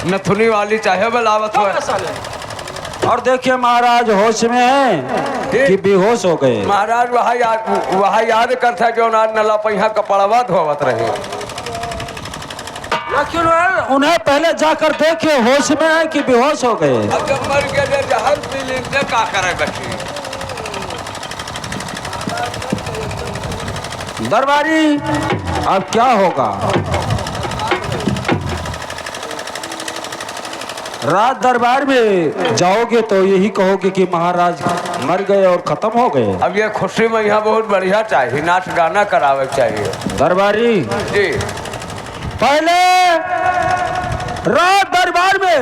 नथुनी वाली चाहे बलावत हो। और देखिए महाराज होश में है कि बेहोश हो गए। महाराज वहाँ याद करता जो नला पहिया कपड़वा धोवत रहे, लेकिन उन्हें पहले जाकर देखे होश में है कि बेहोश हो गए। अब जब मर गए जहर पी लेते का करे बच्ची। दरबारी अब क्या होगा? राज दरबार में जाओगे तो यही कहोगे कि महाराज मर गए और खत्म हो गए। अब ये खुशी में यहाँ बहुत बढ़िया चाहिए, नाच गाना करावे चाहिए। दरबारी जी पहले राज दरबार में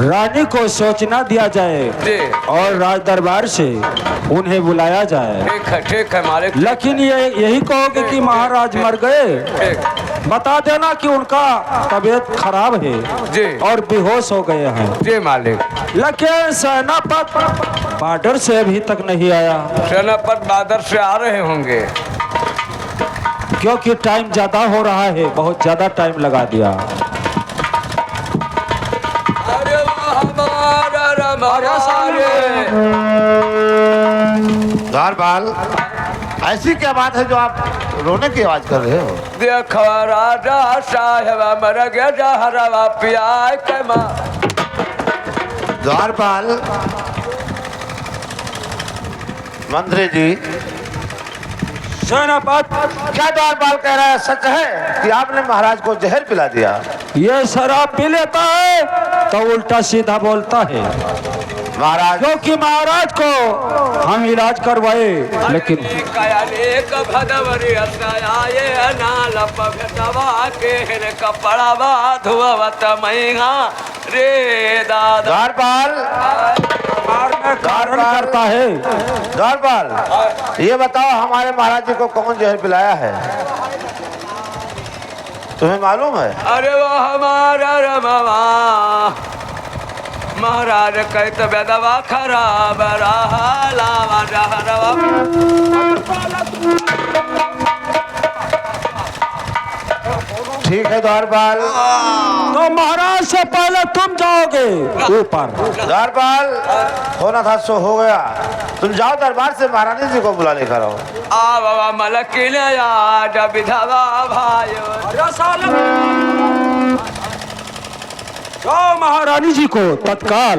रानी को सोचना दिया जाए जी, और राज दरबार से उन्हें बुलाया जाए। ठीक है मालिक। लेकिन ये यही कहोगे कि महाराज मर गए, ठीक बता देना कि उनका तबीयत खराब है जी और बेहोश हो गए हैं। जी मालिक। लेकिन सेनापति बॉर्डर से अभी तक नहीं आया। सेनापति बादर से आ रहे होंगे, क्योंकि टाइम ज्यादा हो रहा है, बहुत ज्यादा टाइम लगा दिया। द्वारपाल, ऐसी क्या बात है जो आप रोने की आवाज कर रहे हो? देखो राजा साहेब मर गया जहरवा पिया के माँ। द्वारपाल मंत्री जी, सेनापति क्या द्वारपाल कह रहा है सच है कि आपने महाराज को जहर पिला दिया? ये शराब पी लेता है तो उल्टा सीधा बोलता है महाराज, क्योंकि महाराज को हम इलाज करवाए, लेकिन रे दादा द्वारपाल कारण करता है। द्वारपाल ये बताओ हमारे महाराज जी को कौन जहर पिलाया है? तुम्हें मालूम है? अरे वो हमारा रमवा महाराज कह तो बेदवा खराब रहा लावा जहरवा। ठीक है द्वारपाल, तो महाराज से पहले तुम जाओगे ऊपर। द्वारपाल होना था सो हो गया, तुम जाओ दरबार से महारानी जी को बुला लेकर आओ। आ बाबा मलकिन आज विधवा भाइयों। जाओ महारानी जी को तत्काल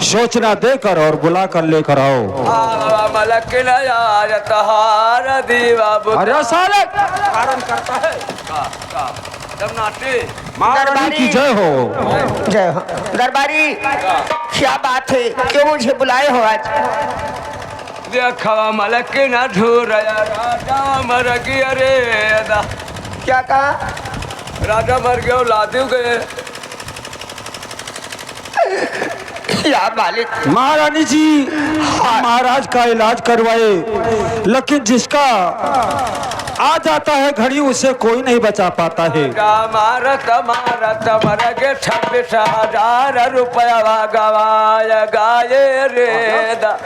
सूचना देकर और बुला कर लेकर आओ। आ बाबा मलकिन आज तहार दीवा अरे साले कारण करता है। जब नाटी महारानी की जय हो। जय हो। दरबारी क्या बात है, क्यों मुझे बुलाए हो आज? देखा मलकिन झूर राजा मर गया रे दा। क्या कहा? राजा मर गया लादू गए। या मालिक, महारानी जी महाराज का इलाज करवाए, लेकिन जिसका आ जाता है घड़ी उसे कोई नहीं बचा पाता है। मारत मारत मर गए 26,000 रुपया गवाया गाये रे दा।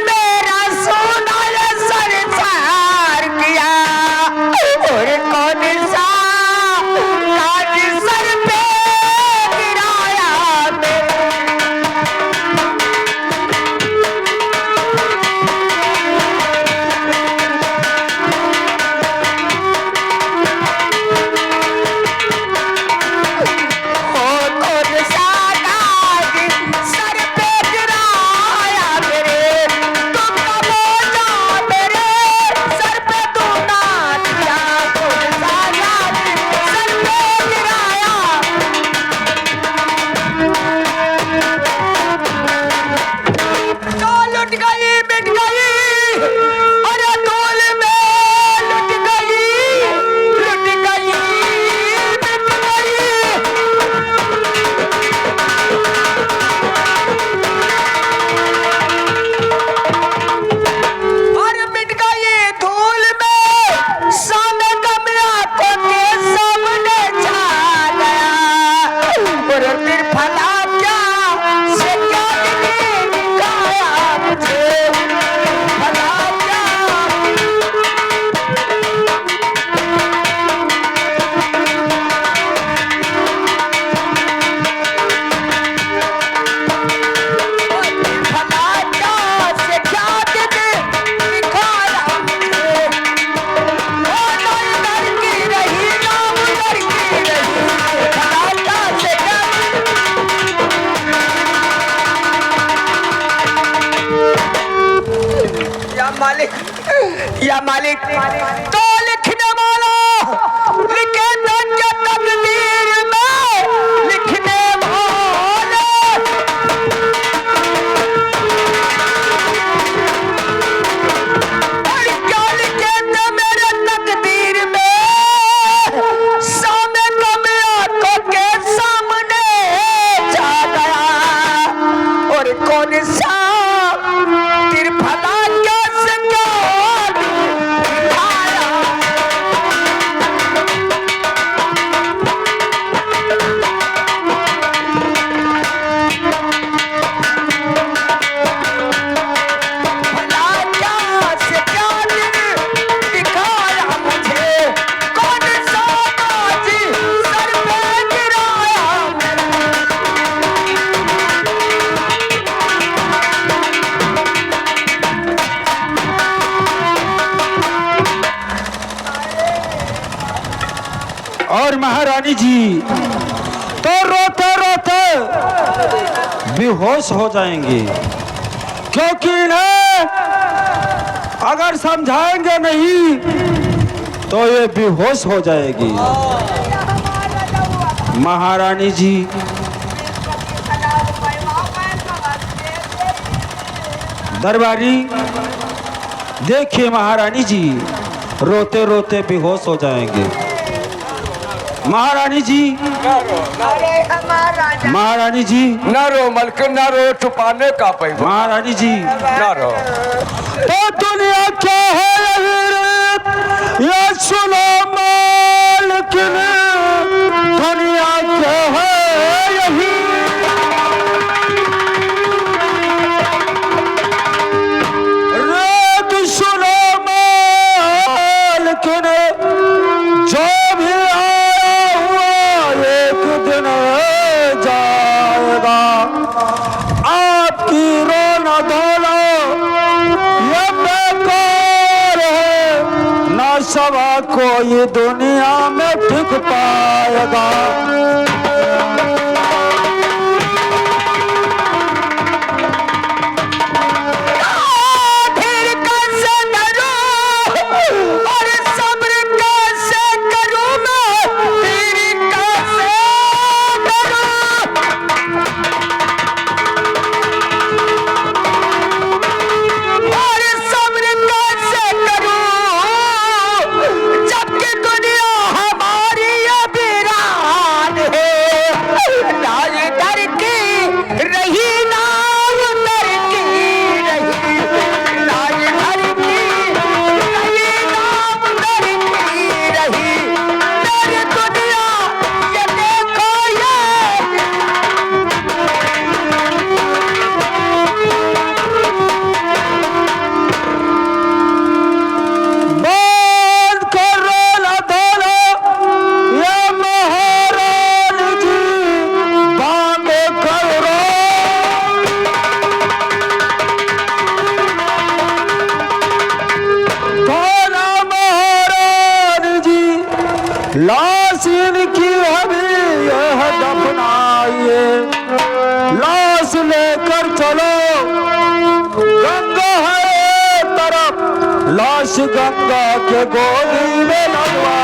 मेरा सोना मालिक तो लिखने वाला लिखे तो तकदीर में लिखने वाले और क्या लिखे थे मेरे तकदीर में सामने कम आंखों के सामने जा गया और कौन सा और महारानी जी तो रोते रोते बेहोश हो जाएंगे, क्योंकि इन्हें अगर समझाएंगे नहीं तो ये बेहोश हो जाएगी। महारानी जी दरबारी देखिए, महारानी जी रोते रोते बेहोश हो जाएंगे। महारानी जी महारानी जी न रो मलकिन न रो, छुपाने का पैसा। महारानी जी न रो। तो दुनिया क्या है ये सुनो मालिकिन, दुनिया क्या है यही रेत सुनो मालिकिन, जो भी आया हुआ एक दिन जाएगा। आपकी रोना धोना ये बेकार है, ना सवा कोई दुनिया में टिक पाएगा। लाश इनकी अभी यह दफनाइए, लाश लेकर चलो गंगा है तरफ, लाश गंगा के गोदी में लगवा।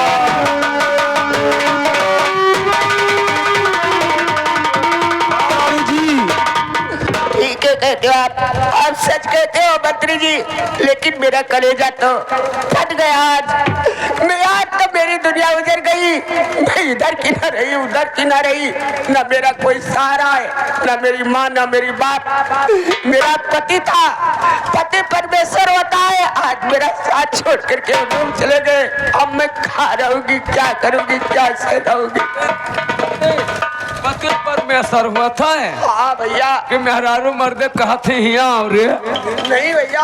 ठीक है कहते हो आप सच कहते हो मंत्री जी, लेकिन मेरा कलेजा तो फट गया आज। आज तो मेरी दुनिया उजड़ गई, मैं इधर की ना रही उधर की ना रही, ना मेरा कोई सहारा है, ना मेरी माँ ना मेरी बाप। मेरा पति था, पति परमेश्वर होता है, आज मेरा साथ छोड़ करके वो चले गए। अब मैं कहाँ रहूंगी, क्या करूंगी, क्या सहूंगी। पति परमेश्वर हुआ था। हाँ भैया कि मेहरारू मर्दे कहा थे यहाँ रे? नहीं भैया,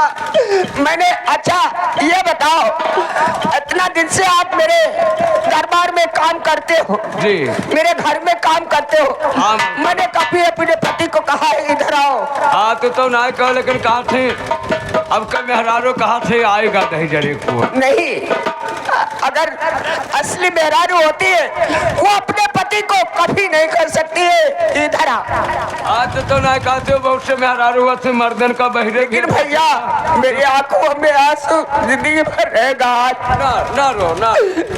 मैंने अच्छा ये बताओ, इतना दिन से आप मेरे दरबार में काम करते हो जी, मेरे घर में काम करते हो। हाँ। मैंने कभी अपने पति को कहा इधर आओ। हाँ तो ना कहो, लेकिन कहा थे अब का मेहरारू कहा थे आएगा नहीं जरे को। नहीं, अगर असली मेहरारू होती है वो अपने पति को कभी नहीं कर सकती है इधर मेरा। आज तो ना कहते हो बहुत से मेहरारू हुआ से मर्दन का बहिरे लेकिन भैया मेरी आंखों में आंसू जिंदगी भर रहेगा आज। ना रो ना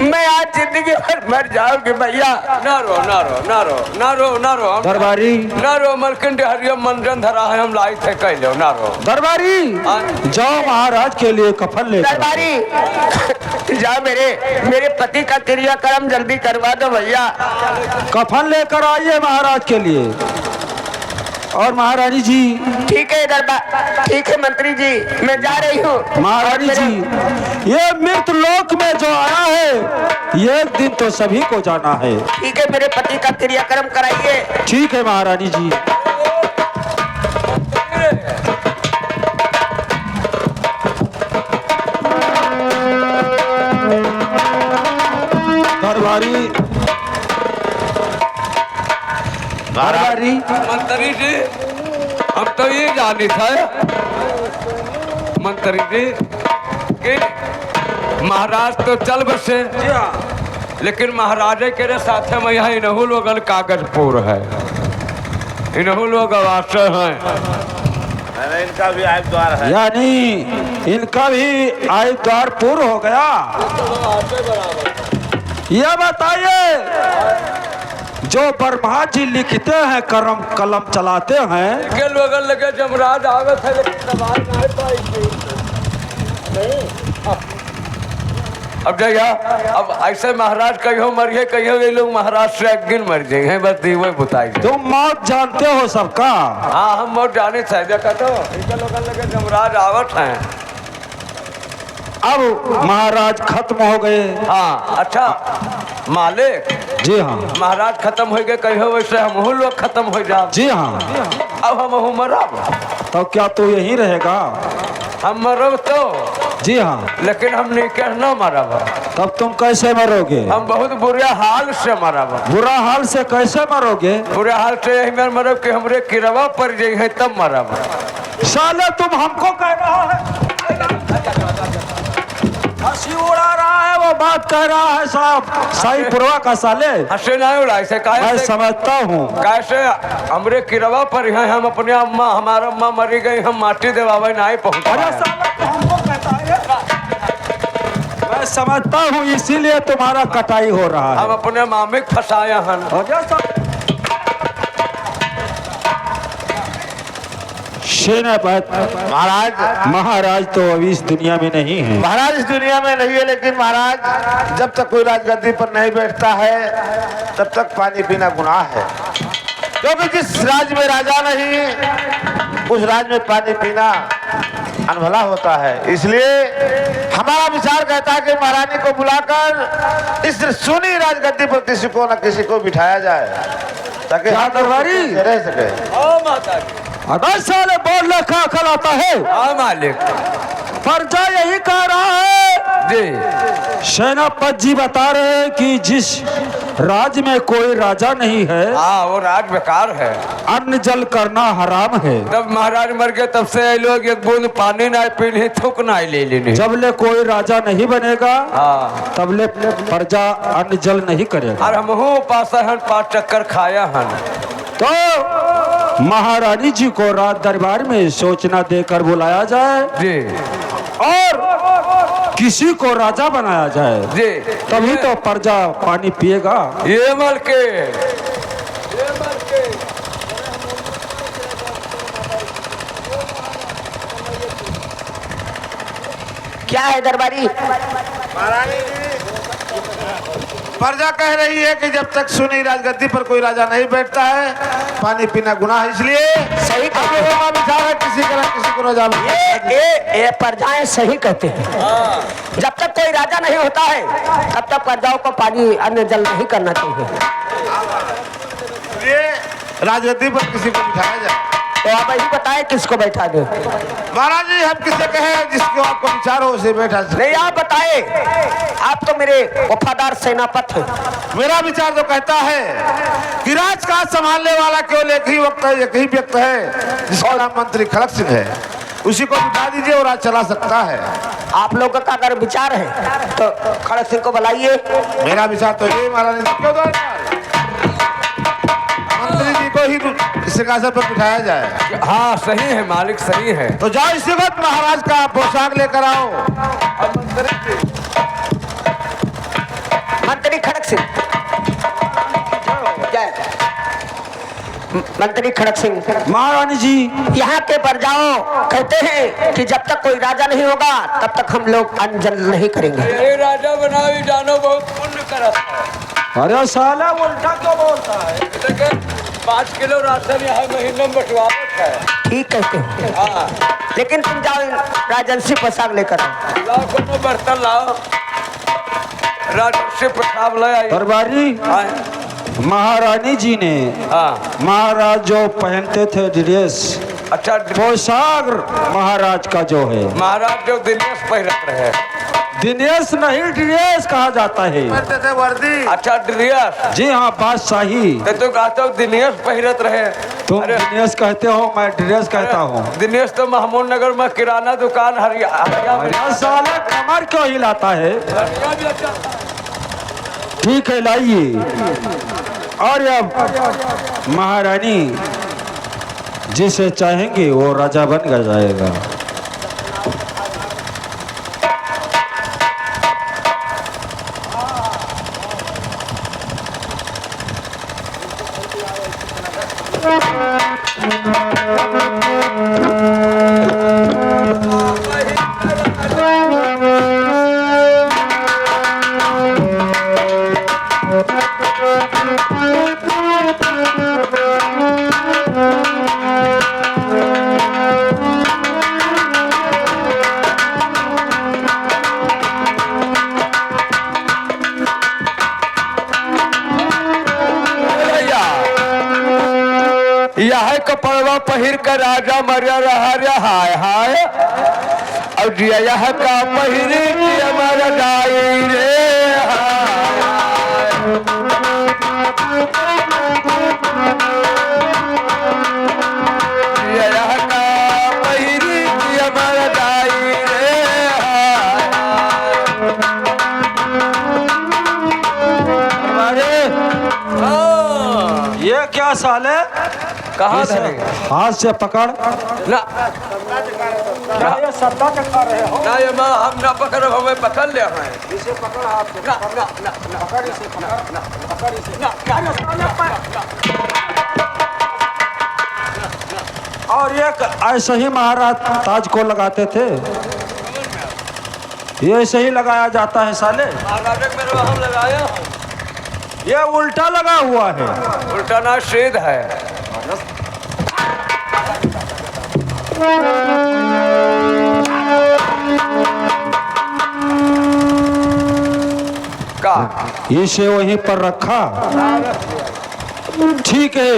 मैं आज जिंदगी भर मर जाऊंगी भैया। ना रो ना रो ना रो ना रो ना रो दरबारी ना रो मलकंड हरियम मंजन धरा है हम लाई थे कह लो ना रो। दरबारी जाओ महाराज के लिए कफन ले दरबारी जा मेरे पति का क्रियाक्रम जल्दी करवा दो भैया। कफन लेकर आइए महाराज के लिए। और महारानी जी ठीक है दरबार, ठीक है मंत्री जी, मैं जा रही हूँ। महारानी जी ये मृत लोक में जो आया है ये एक दिन तो सभी को जाना है। ठीक है मेरे पति का क्रियाक्रम कराइए। ठीक है महारानी जी। दरबारी दरबारी मंत्री जी हम तो ये जानी था मंत्री जी कि महाराज तो चल बसे लेकिन महाराजे के साथ में यहाँ इनहू लोगन कागजपुर है, इनहू लोग आवास हैं। इनका भी आय द्वार है, यानी इनका भी आय द्वार पूर्ण हो गया। यह बताइए जो ब्रह्मा जी लिखते हैं करम कलम चलाते हैं के लोगन लगे जमराज आवत है लेकिन सवाल नहीं पाई अब जया अब ऐसे महाराज कहियो मरिए कहियो ये लोग महाराज से एक दिन मर जाए हैं बस दीवे बुताई। तुम मौत जानते हो सबका। हाँ हम मौत जाने थे देखा तो इनके लोगन लगे जमराज आवत हैं। अब महाराज खत्म हो गए। हाँ अच्छा मालिक जी हाँ महाराज खत्म हो गए कहियो वैसे हम लोग खत्म हो जाओ। जी हाँ अब हम मरब तो क्या तू यही रहेगा? हम मरब तो जी हाँ लेकिन हम निकह न मरब। तब तुम कैसे मरोगे? हम बहुत बुरे हाल से मरब। बुरा हाल से कैसे मरोगे? बुरे हाल से यही में मरब कि हमरे किरवा पड़ जाए है तब मरब। साले तुम हमको कह रहा है, हंसी उड़ा रहा है, वो बात कह रहा है साहब सही पुरवा का साले। हंसे नहीं उड़ा ऐसे मैं कैसे समझता हूँ कैसे हमरे किरवा पर है हम अपने अम्मा हमारा अम्मा मरी गई हम माटी देवावे नहीं पहुँच अरे पाए। साला तो हमको कहता है। मैं समझता हूँ इसीलिए तुम्हारा कटाई हो रहा हम है। अपने मामिक फंसाया हन। हो गया साहब? सेनापति महाराज तो अभी इस दुनिया में नहीं है। महाराज इस दुनिया में नहीं है लेकिन महाराज जब तक कोई राजगद्दी पर नहीं बैठता है तब तक पानी पीना गुनाह है, क्योंकि जिस राज्य में राजा नहीं उस राज्य में पानी पीना अनभला होता है। इसलिए हमारा विचार कहता है कि महारानी को बुलाकर इस सुनी राजगद्दी पर किसी को न किसी को बिठाया जाए ताकि क्या दरबारी रह सके। ओ माता जी अगर साले बोल रखा अकल आता है। हाँ मालिक प्रजा यही कह रहा है जी सेनापति जी बता रहे हैं कि जिस राज्य में कोई राजा नहीं है हाँ वो राज बेकार है। अन्न जल करना हराम है। जब महाराज मर गए तब से लोग एक बूंद पानी ना पीने थूक ना ले लेने। जब ले कोई राजा नहीं बनेगा हाँ तब ले प्रजा अन्न जल नहीं करेगा। और हम पास हन 5 चक्कर खाया हन। तो महारानी जी को राज दरबार में सूचना देकर बुलाया जाए जी और किसी को राजा बनाया जाए जी तभी तो प्रजा पानी पिएगा। ये मल के क्या है दरबारी? प्रजा कह रही है कि जब तक सुनी राजगद्दी पर कोई राजा नहीं बैठता है पानी पीना गुनाह है, इसलिए सही हम लोगों का विचार है किसी तरह किसी को राजा ये प्रजाएं सही कहते हैं। जब तक कोई राजा नहीं होता है तब तक प्रजाओं को पानी अन्न जल नहीं करना चाहिए। इसलिए राजगद्दी पर किसी को बिठाया जाए। तो आप यही बताएं किसको बैठा दे। महाराज जी हम किसे कहें जिसको आपको विचार हो उसे बैठा सकते। नहीं आप बताएं, आप तो मेरे वफादार सेनापति हैं। मेरा विचार तो कहता है कि राजकाज संभालने वाला केवल एक ही व्यक्ति है जिसका नाम मंत्री खड़क सिंह है, उसी को बिठा दीजिए और राज चला सकता है। आप लोगों का अगर विचार है तो खड़क सिंह को बुलाइए। मेरा विचार तो ये महाराज क्यों मंत्री जी को ही सिंहासन पर बिठाया जाए। हाँ सही है मालिक, सही है। तो जाओ इसी वक्त महाराज का पोशाक लेकर आओ। मंत्री खड़क सिंह, जय मंत्री खड़क सिंह, महारानी जी यहाँ के प्रजाओं कहते हैं कि जब तक कोई राजा नहीं होगा तब तक हम लोग अन्न जल नहीं करेंगे। ये राजा बनाओ जानो बहुत पुण्य करता है। अरे साला उल्टा क्यों बोलता है? देखिए 5 किलो राशन यहाँ महीने में बंटवावत है। ठीक कहते हो, हाँ लेकिन तुम जाओ राजर्षि पोशाक लेकर आओ। लाओ कोनो बर्तन लाओ, राजर्षि प्रताप ले आई। दरबारी हाँ महारानी जी ने हाँ। महाराज जो पहनते थे ड्रेस, अच्छा पोशाक महाराज का जो है, महाराज जो दिनेश पहनत रहे। दिनेश नहीं ड्रेस कहा जाता है। पहनते थे वर्दी। अच्छा ड्रेस। जी हाँ बादशाही। तो कहते हो दिनेश पहनत रहे। तुम अरे दिनेश कहते हो, मैं ड्रेस कहता हूँ। दिनेश तो महमूद नगर में किराना दुकान अरे साला कमर क्यों हिलाता है? ठीक है लाइए। और अब महारानी जिसे चाहेंगे वो राजा बन जाएगा। यह कपड़वा पहिर कर राजा मरिया रहा रे हाय हाय। और जिया यह का पहिर मर जाई रे हाय। जिया यह का पहिर मर जाई रे अरे हाय। ये क्या साल है? कहाँ धरे? हाथ से पकड़। ना ये सत्ता चक्का रहे हो? ना ये माँ हम ना पकड़, हमें पकड़ ले हैं। इसे पकड़ हाथ से। ना ना ना ना पकड़ इसे, पकड़ ना, पकड़ इसे ना। और एक ऐसे ही महाराज ताज को लगाते थे, ये ऐसे ही लगाया जाता है साले। महाराजा के मेरे हम लगाया, ये उल्टा लगा हुआ है। उल्टा ना सीध है। का इसे वहीं पर रखा। ठीक है,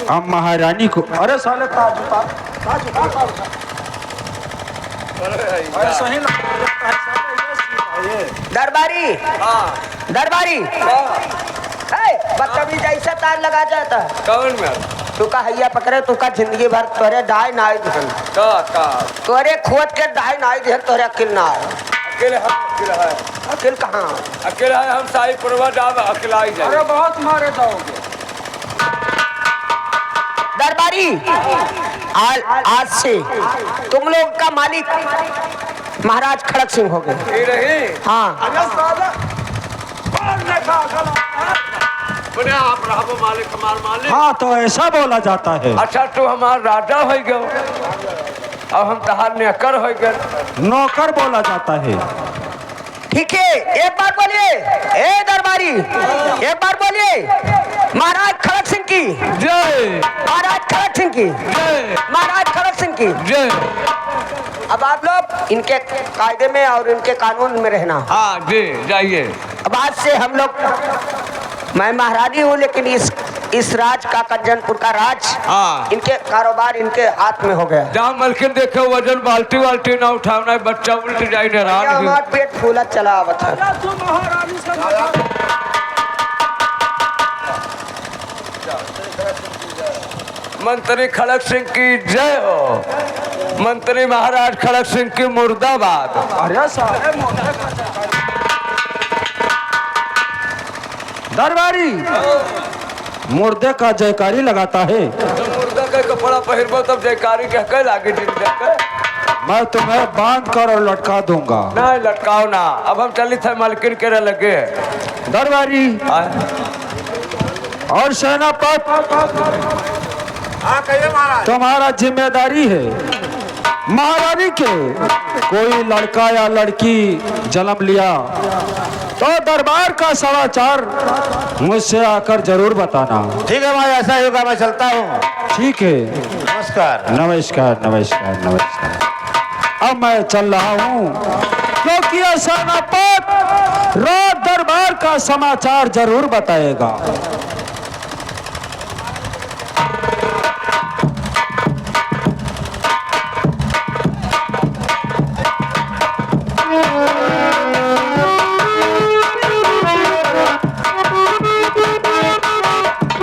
अब महारानी को, अरे साले ताज उतार, ताज उतार। ऐसा ही लगाया जाता है साले, ये दरबारी, हाँ दरबारी, बदतमीज ऐसा तार लगा जाता है। कौन में तू का हैया पकड़े, तू का जिंदगी भर तोरे दाई नाई धन, का तोरे खोद के दाई नाई धन, तोरे अकिल ना है। अकेले हम अकेला है, अकिल कहाँ? अकेला है हम साई पुरवा डाब अकेला ही जाए। अरे बहुत मारे जाओगे। दरबारी, आज से तुम लोग का मालिक महाराज खड़क सिंह हो गए। ये रही हाँ, बोले आप रहो मालिक, हमार मालिक। हाँ तो ऐसा बोला जाता है। अच्छा तू हमार राजा हो गयो, अब हम तहार नेकर हो गए। नौकर बोला जाता है। ठीक है, एक बार बोलिए, ए दरबारी, एक बार बोलिए, महाराज खड़क सिंह की जय, महाराज खड़क सिंह की जय, महाराज खड़क सिंह की जय। अब आप लोग इनके कायदे में और इनके कानून में रहना। हाँ जी जाइए। अब आज से हम लोग, मैं महारानी हूँ लेकिन इस राज का कंजनपुर का राज, हाँ। इनके कारोबार इनके हाथ में हो गया। जहाँ मलकिन देखे वजन बाल्टी वाल्टी ना उठाना, बच्चा उल्ट जाए नाराज। हमारा पेट फूला चला आवत है। मंत्री खड़क सिंह की जय हो। मंत्री महाराज खड़क सिंह की मुर्दाबाद। अरे साले दरबारी, मुर्दे का जयकारी लगाता है। तो मुर्दा के कपड़ा पहिरबो तब जयकारी कह के लागे दिन के। मैं तुम्हें बांध कर और लटका दूंगा। नहीं लटकाओ ना, अब हम चली थे मालकिन के लगे। दरबारी और सेनापति, हाँ कहिए महाराज। तुम्हारा जिम्मेदारी है महारानी के कोई लड़का या लड़की जन्म लिया तो दरबार का समाचार मुझसे आकर जरूर बताना। ठीक है महाराज, ऐसा ही होगा, मैं चलता हूँ। ठीक है, नमस्कार। नमस्कार नमस्कार नमस्कार। अब मैं चल रहा हूँ क्योंकि सेनापति रात दरबार का समाचार जरूर बताएगा।